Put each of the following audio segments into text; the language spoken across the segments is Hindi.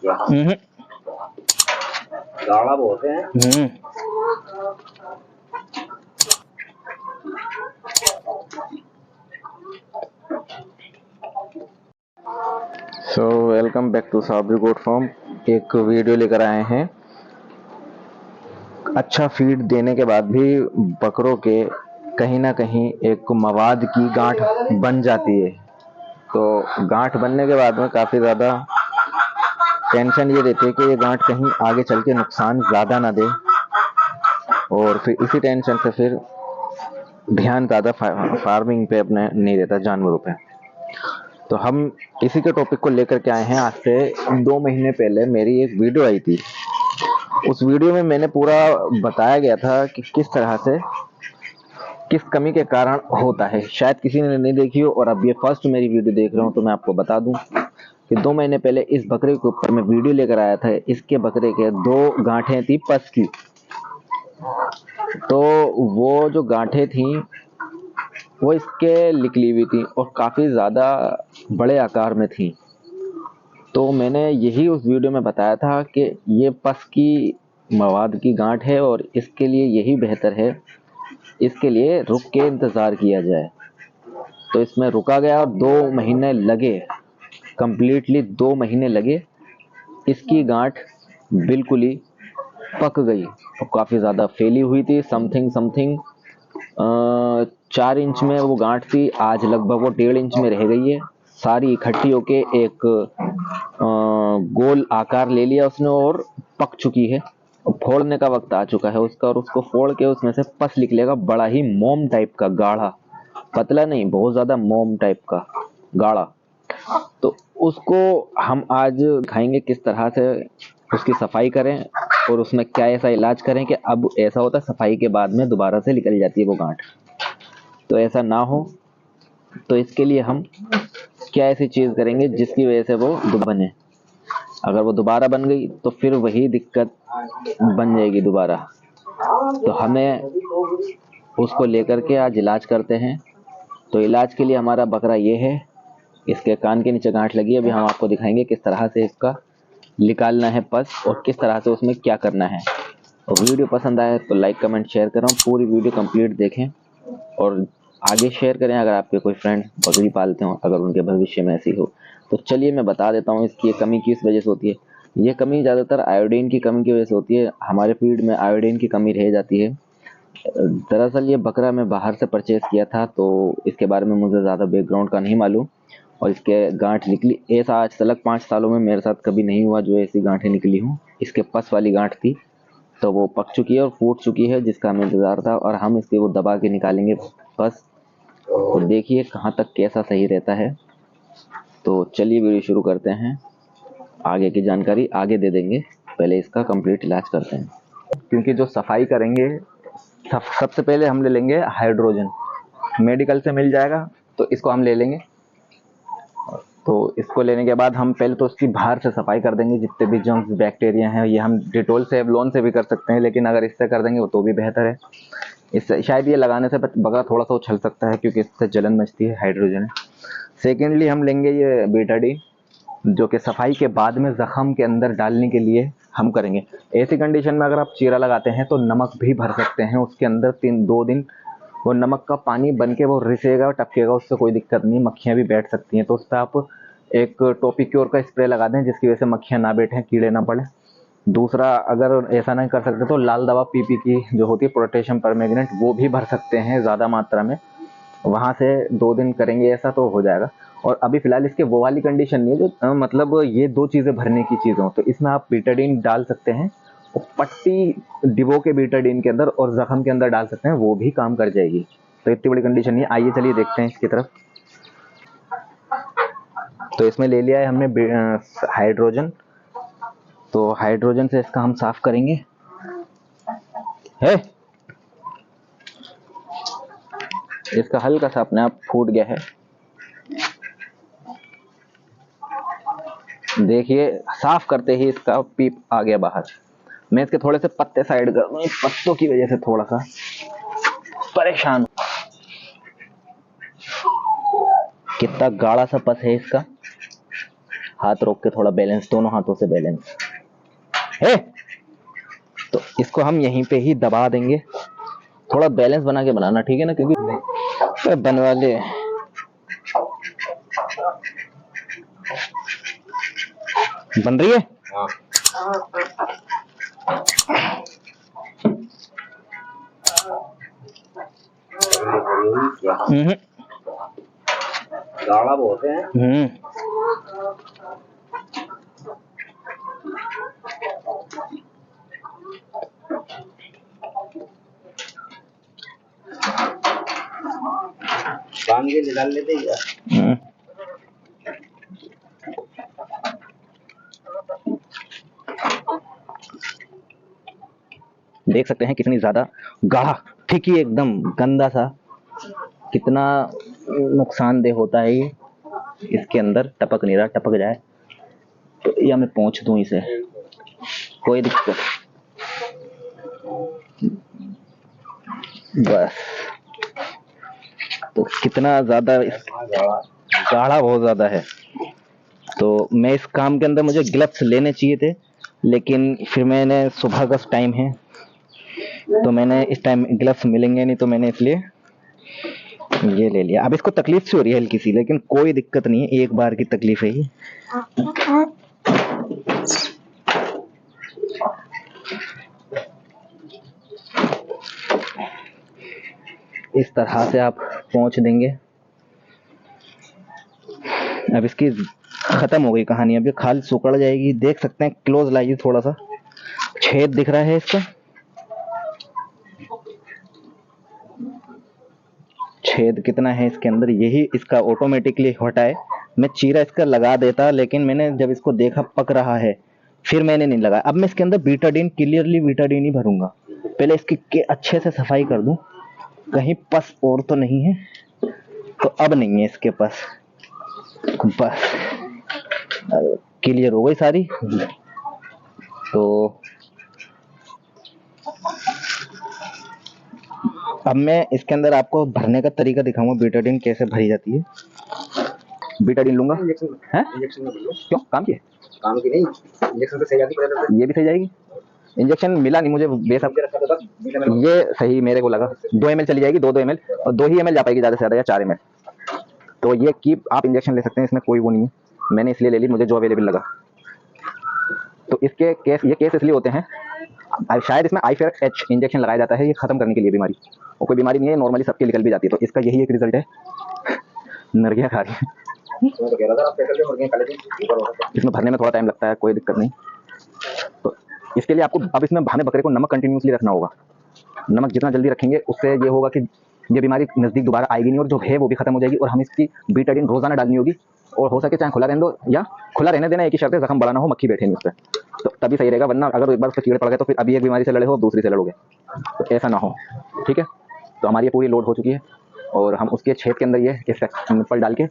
गाढ़ा बहुत है। So welcome back to Sabri goat farm. एक वीडियो लेकर आए हैं। अच्छा फीड देने के बाद भी बकरों के कहीं ना कहीं एक मवाद की गांठ बन जाती है। तो गांठ बनने के बाद में काफ़ी ज़्यादा टेंशन ये रहती है कि ये गांठ कहीं आगे चल के नुकसान ज़्यादा ना दे, और फिर इसी टेंशन से फिर ध्यान ज़्यादा फार्मिंग पे अपने नहीं रहता, जानवरों पे। तो हम इसी के टॉपिक को लेकर के आए हैं। आज से 2 महीने पहले मेरी एक वीडियो आई थी। उस वीडियो में मैंने पूरा बताया गया था कि किस तरह से किस कमी के कारण होता है। शायद किसी ने नहीं देखी हो, और अब ये फर्स्ट मेरी वीडियो देख रहे हो तो मैं आपको बता दूं कि 2 महीने पहले इस बकरे के ऊपर मैं वीडियो लेकर आया था। इसके बकरे के 2 गांठें थी पस की। तो वो जो गांठें थी वो इसके निकली हुई थी और काफ़ी ज़्यादा बड़े आकार में थी। तो मैंने यही उस वीडियो में बताया था कि ये पस की मवाद की गांठ है और इसके लिए यही बेहतर है, इसके लिए रुक के इंतज़ार किया जाए। तो इसमें रुका गया और 2 महीने लगे, कंप्लीटली 2 महीने लगे। इसकी गांठ बिल्कुल ही पक गई और काफ़ी ज़्यादा फैली हुई थी। समथिंग 4 इंच में वो गांठ थी। आज लगभग वो 1.5 इंच में रह गई है। सारी इकट्ठी होके एक गोल आकार ले लिया उसने और पक चुकी है। और फोड़ने का वक्त आ चुका है उसका, और उसको फोड़ के उसमें से पस निकलेगा बड़ा ही मोम टाइप का, गाढ़ा, पतला नहीं, बहुत ज्यादा मोम टाइप का गाढ़ा। तो उसको हम आज दिखाएंगे किस तरह से उसकी सफाई करें और उसमें क्या ऐसा इलाज करें कि अब ऐसा होता है सफाई के बाद में दोबारा से निकल जाती है वो गांठ। तो ऐसा ना हो, तो इसके लिए हम क्या ऐसी चीज करेंगे जिसकी वजह से वो बने। अगर वो दोबारा बन गई तो फिर वही दिक्कत बन जाएगी दोबारा। तो हमें उसको लेकर के आज इलाज करते हैं। तो इलाज के लिए हमारा बकरा ये है, इसके कान के नीचे गांठ लगी है। अभी हम आपको दिखाएंगे किस तरह से इसका निकालना है पस और किस तरह से उसमें क्या करना है। और वीडियो पसंद आए तो लाइक कमेंट शेयर करें, पूरी वीडियो कंप्लीट देखें और आगे शेयर करें अगर आपके कोई फ्रेंड बकरी पालते हो, अगर उनके भविष्य में ऐसी हो। तो चलिए मैं बता देता हूँ इसकी ये कमी किस वजह से होती है। ये कमी ज़्यादातर आयोडीन की कमी की वजह से होती है। हमारे फीड में आयोडीन की कमी रह जाती है। दरअसल ये बकरा मैं बाहर से परचेज़ किया था, तो इसके बारे में मुझे ज़्यादा बैकग्राउंड का नहीं मालूम। और इसके गांठ निकली, ऐसा आज तक 5 सालों में मेरे साथ कभी नहीं हुआ जो ऐसी गांठें निकली हूँ। इसके पस वाली गांठ थी, तो वो पक चुकी है और फूट चुकी है, जिसका हमें इंतज़ार था। और हम इसके वो दबा के निकालेंगे पस, तो देखिए कहाँ तक कैसा सही रहता है। तो चलिए वीडियो शुरू करते हैं। आगे की जानकारी आगे दे देंगे, पहले इसका कंप्लीट इलाज करते हैं। क्योंकि जो सफाई करेंगे सबसे पहले हम ले लेंगे हाइड्रोजन, मेडिकल से मिल जाएगा, तो इसको हम ले लेंगे। तो इसको लेने के बाद हम पहले तो उसकी बाहर से सफाई कर देंगे, जितने भी जर्म्स बैक्टीरिया हैं। ये हम डिटोल से एवलॉन से भी कर सकते हैं, लेकिन अगर इससे कर देंगे तो भी बेहतर है। इससे शायद ये लगाने से बकरा थोड़ा सा उछल सकता है क्योंकि इससे जलन मचती है, हाइड्रोजन है। सेकेंडली हम लेंगे ये बीटाडीन, जो कि सफाई के बाद में जख्म के अंदर डालने के लिए हम करेंगे। ऐसी कंडीशन में अगर आप चीरा लगाते हैं तो नमक भी भर सकते हैं उसके अंदर। 2 दिन वो नमक का पानी बन के वो रिसेगा, टपकेगा, उससे कोई दिक्कत नहीं, मक्खियाँ भी बैठ सकती हैं। तो उस पर आप एक टोपिक्योर का स्प्रे लगा दें, जिसकी वजह से मक्खियाँ ना बैठें, कीड़े ना पड़े। दूसरा, अगर ऐसा नहीं कर सकते तो लाल दवा पीपी की जो होती है, पोटेशियम परमैंगनेट, वो भी भर सकते हैं ज़्यादा मात्रा में। वहाँ से 2 दिन करेंगे ऐसा तो हो जाएगा। और अभी फिलहाल इसके वो वाली कंडीशन नहीं है जो मतलब ये 2 चीज़ें भरने की चीज़ हो, तो इसमें आप बीटाडीन डाल सकते हैं और पट्टी डिबो के बीटाडीन के अंदर और जख्म के अंदर डाल सकते हैं, वो भी काम कर जाएगी। तो इतनी बड़ी कंडीशन नहीं है। आइए चलिए देखते हैं इसकी तरफ। तो इसमें ले लिया है हमने हाइड्रोजन। तो हाइड्रोजन से इसका हम साफ करेंगे है। इसका हल्का सा अपने आप फूट गया है, देखिए साफ करते ही इसका पीप आ गया बाहर। मैं इसके थोड़े से पत्ते साइड कर दूं, पत्तों की वजह से थोड़ा सा परेशान। कितना गाढ़ा सा पस है इसका, हाथ रोक के थोड़ा बैलेंस, दोनों हाथों से बैलेंस है। तो इसको हम यहीं पे ही दबा देंगे, थोड़ा बैलेंस बना के बनाना, ठीक है ना, क्योंकि बनवा ले। बन रही है। हाँ। गाढ़ा बहुत है। बांध के निकाल लेते हैं। देख सकते हैं कितनी ज्यादा गाढ़ा, ठीक ही एकदम गंदा सा, कितना नुकसानदेह होता है ये। इसके अंदर टपक नहीं रहा, टपक जाए तो या मैं पोंछ दूं इसे, कोई दिक्कत। बस, तो कितना ज्यादा गाढ़ा बहुत ज्यादा है। तो मैं इस काम के अंदर मुझे ग्लव्स लेने चाहिए थे, लेकिन फिर मैंने, सुबह का टाइम है तो मैंने इस टाइम ग्लव्स मिलेंगे नहीं, तो मैंने इसलिए ये ले लिया। अब इसको तकलीफ सी हो रही है हल्की सी, लेकिन कोई दिक्कत नहीं है, एक बार की तकलीफ है ये। इस तरह से आप पोंछ देंगे। अब इसकी खत्म हो गई कहानी, अब ये खाल सुकड़ जाएगी। देख सकते हैं, क्लोज लाइए, थोड़ा सा छेद दिख रहा है इसका, छेद कितना है इसके अंदर, यही इसका ऑटोमेटिकली हटा है। मैं चीरा इसका लगा देता, लेकिन मैंने जब इसको देखा पक रहा है, फिर मैंने नहीं लगाया। अब मैं इसके अंदर बीटाडीन, क्लियरली बीटाडीन ही भरूंगा। पहले इसकी अच्छे से सफाई कर दूं, कहीं पस और तो नहीं है। तो अब नहीं है इसके पास, बस क्लियर हो गई सारी। तो अब मैं इसके अंदर आपको भरने का तरीका दिखाऊंगा, बीटाडीन कैसे भरी जाती है। बीटाडीन लूंगा, इंजेक्शन में क्यों काम की है? काम की नहीं, इंजेक्शन से सही जाती, ये भी सही जाएगी। इंजेक्शन मिला नहीं मुझे बेशक, ये सही मेरे को लगा। 2 ml चली जाएगी, 2 ml, और 2 ही ml जा पाएगी ज़्यादा से ज़्यादा, या 4 ml। तो ये की आप इंजेक्शन ले सकते हैं, इसमें कोई वो नहीं है। मैंने इसलिए ले ली, मुझे जो अवेलेबल लगा। तो इसके केस, ये केस इसलिए होते हैं, शायद इसमें I-FER-H इंजेक्शन लगाया जाता है ये खत्म करने के लिए बीमारी, और कोई बीमारी नहीं है, नॉर्मली सबके निकल भी जाती है। तो इसका यही एक रिजल्ट है। नरगिया खा रही है। इसमें भरने में थोड़ा टाइम लगता है, कोई दिक्कत नहीं। तो इसके लिए आपको अब इसमें भाने बकरे को नमक कंटिन्यूसली रखना होगा। नमक जितना जल्दी रखेंगे उससे ये होगा कि ये बीमारी नज़दीक दोबारा आएगी नहीं, और जो है वो भी खत्म हो जाएगी। और हम इसकी बीटाडीन रोजाना डालनी होगी, और हो सके चाहे खुला रहने दो या खुला रहने देना, एक ही शर्त है, जख्म बड़ा ना हो, मक्खी बैठे नहीं उस पर, तो तभी सही रहेगा। वरना अगर एक बार उस पर कीड़े पड़ गए तो फिर अभी एक बीमारी से लड़े हो, दूसरी से लड़ोगे, तो ऐसा ना हो, ठीक है। तो हमारी ये पूरी लोड हो चुकी है, और हम उसके छेद के अंदर ये निप्पल डाल के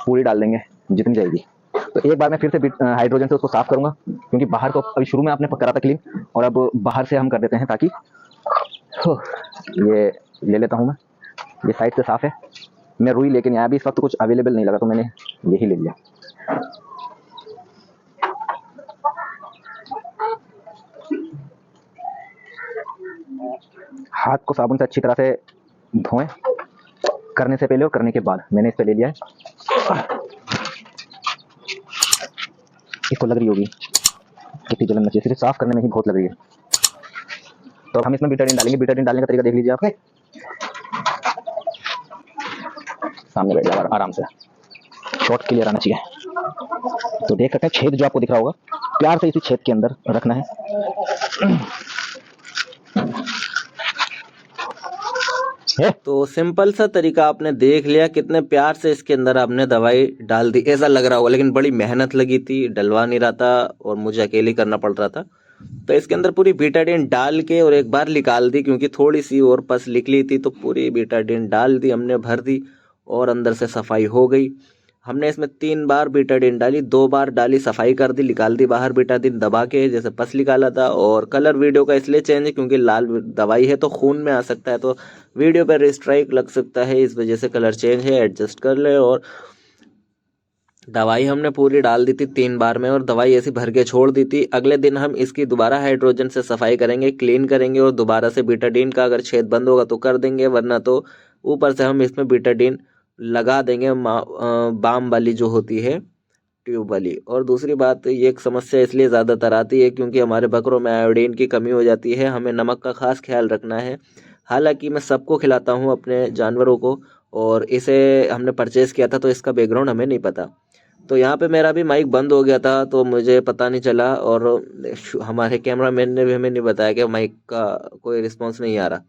पूरी डाल देंगे जितनी जाएगी। तो एक बार मैं फिर से हाइड्रोजन से उसको साफ करूंगा, क्योंकि बाहर तो अभी शुरू में आपने करा था क्लीन, और अब बाहर से हम कर देते हैं, ताकि ये ले लेता हूं मैं, ये साइड से साफ है। मैं रुई लेके नहीं आया, अभी इस वक्त कुछ अवेलेबल नहीं लगा, तो मैंने यही ले लिया। हाथ को साबुन से अच्छी तरह से धोएं, करने से पहले और करने के बाद। मैंने इस पे ले लिया है, इसको लग रही होगी कितनी जलन मची है, सिर्फ साफ करने में ही बहुत लग रही है। तो अब हम इसमें बीटाडीन डालेंगे। बीटाडीन डालने का तरीका देख लीजिए आप, सामने बैठ जाओ आराम से, शॉट क्लियर आना चाहिए। तो देख सकते हैं छेद जो आपको दिख रहा होगा, प्यार से इसी छेद के अंदर रखना है। तो सिंपल सा तरीका आपने देख लिया, कितने प्यार से इसके अंदर आपने दवाई डाल दी। ऐसा लग रहा होगा, लेकिन बड़ी मेहनत लगी थी, डलवा नहीं रहा था और मुझे अकेले करना पड़ रहा था। तो इसके अंदर पूरी बीटाडीन डाल के और एक बार निकाल दी, क्योंकि थोड़ी सी और पस निकली थी, तो पूरी बीटाडीन डाल दी हमने, भर दी, और अंदर से सफाई हो गई। हमने इसमें 3 बार बीटाडीन डाली, 2 बार डाली, सफाई कर दी, निकाल दी बाहर बीटाडीन दबा के, जैसे पस निकाला था। और कलर वीडियो का इसलिए चेंज है क्योंकि लाल दवाई है तो खून में आ सकता है, तो वीडियो पर स्ट्राइक लग सकता है, इस वजह से कलर चेंज है, एडजस्ट कर ले। और दवाई हमने पूरी डाल दी थी 3 बार में और दवाई ऐसी भर के छोड़ दी थी। अगले दिन हम इसकी दोबारा हाइड्रोजन से सफाई करेंगे, क्लीन करेंगे और दोबारा से बीटाडीन का अगर छेद बंद होगा तो कर देंगे, वरना तो ऊपर से हम इसमें बीटाडीन लगा देंगे, बाम वाली जो होती है, ट्यूब वाली। और दूसरी बात, ये एक समस्या इसलिए ज़्यादातर आती है क्योंकि हमारे बकरों में आयोडीन की कमी हो जाती है। हमें नमक का खास ख्याल रखना है। हालांकि मैं सबको खिलाता हूँ अपने जानवरों को, और इसे हमने परचेज़ किया था तो इसका बैकग्राउंड हमें नहीं पता। तो यहाँ पे मेरा भी माइक बंद हो गया था तो मुझे पता नहीं चला, और हमारे कैमरामैन ने भी हमें नहीं बताया कि माइक का कोई रिस्पॉन्स नहीं आ रहा।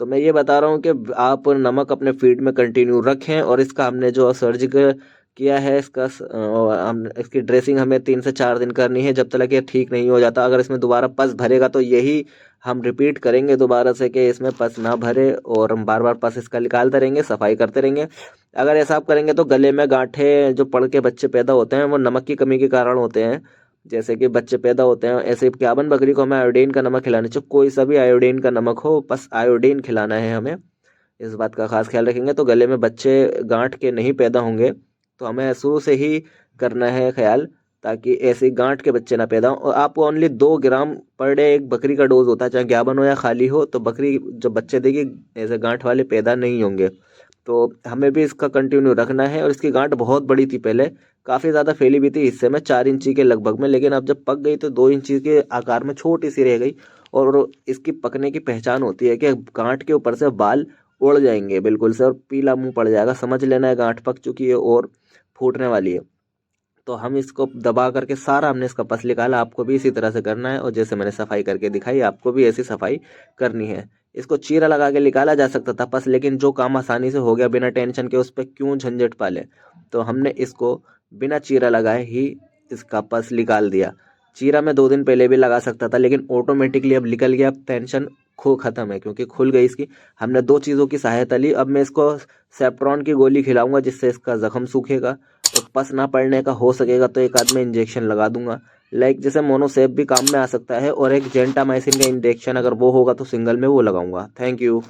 तो मैं ये बता रहा हूँ कि आप नमक अपने फीड में कंटिन्यू रखें, और इसका हमने जो सर्जिकल किया है इसका हम इसकी ड्रेसिंग हमें 3 से 4 दिन करनी है, जब तक ये ठीक नहीं हो जाता। अगर इसमें दोबारा पस भरेगा तो यही हम रिपीट करेंगे दोबारा से कि इसमें पस ना भरे, और हम बार बार पस इसका निकालते रहेंगे, सफाई करते रहेंगे। अगर ऐसा आप करेंगे तो गले में गांठें जो पड़ के बच्चे पैदा होते हैं वो नमक की कमी के कारण होते हैं। जैसे कि बच्चे पैदा होते हैं, ऐसे गाभिन बकरी को हमें आयोडीन का नमक खिलाना चाहिए। कोई सा भी आयोडीन का नमक हो, बस आयोडीन खिलाना है हमें। इस बात का खास ख्याल रखेंगे तो गले में बच्चे गांठ के नहीं पैदा होंगे। तो हमें शुरू से ही करना है ख्याल, ताकि ऐसे गांठ के बच्चे ना पैदा हों। और आपको ओनली 2 ग्राम पर डे एक बकरी का डोज होता है, चाहे गाभिन हो या खाली हो, तो बकरी जो बच्चे देगी ऐसे गांठ वाले पैदा नहीं होंगे। तो हमें भी इसका कंटिन्यू रखना है। और इसकी गांठ बहुत बड़ी थी पहले, काफ़ी ज़्यादा फैली भी थी हिस्से में, 4 इंची के लगभग में, लेकिन अब जब पक गई तो 2 इंची के आकार में छोटी सी रह गई। और इसकी पकने की पहचान होती है कि गांठ के ऊपर से बाल उड़ जाएंगे बिल्कुल से, और पीला मुंह पड़ जाएगा, समझ लेना है गांठ पक चुकी है और फूटने वाली है। तो हम इसको दबा करके सारा हमने इसका पस निकाला। आपको भी इसी तरह से करना है, और जैसे मैंने सफाई करके दिखाई आपको भी ऐसी सफाई करनी है। इसको चीरा लगा के निकाला जा सकता था पस, लेकिन जो काम आसानी से हो गया बिना टेंशन के, उस पर क्यों झंझट पाले। तो हमने इसको बिना चीरा लगाए ही इसका पस निकाल दिया। चीरा मैं 2 दिन पहले भी लगा सकता था, लेकिन ऑटोमेटिकली अब निकल गया, अब टेंशन खत्म है क्योंकि खुल गई इसकी। हमने 2 चीज़ों की सहायता ली। अब मैं इसको सेप्ट्रॉन की गोली खिलाऊंगा जिससे इसका जख्म सूखेगा, तो पस ना पड़ने का हो सकेगा तो एक आध में इंजेक्शन लगा दूंगा। लाइक जैसे मोनोसेप भी काम में आ सकता है, और एक जेंटामाइसिन का इंजेक्शन अगर वो होगा तो सिंगल में वो लगाऊंगा। Thank you.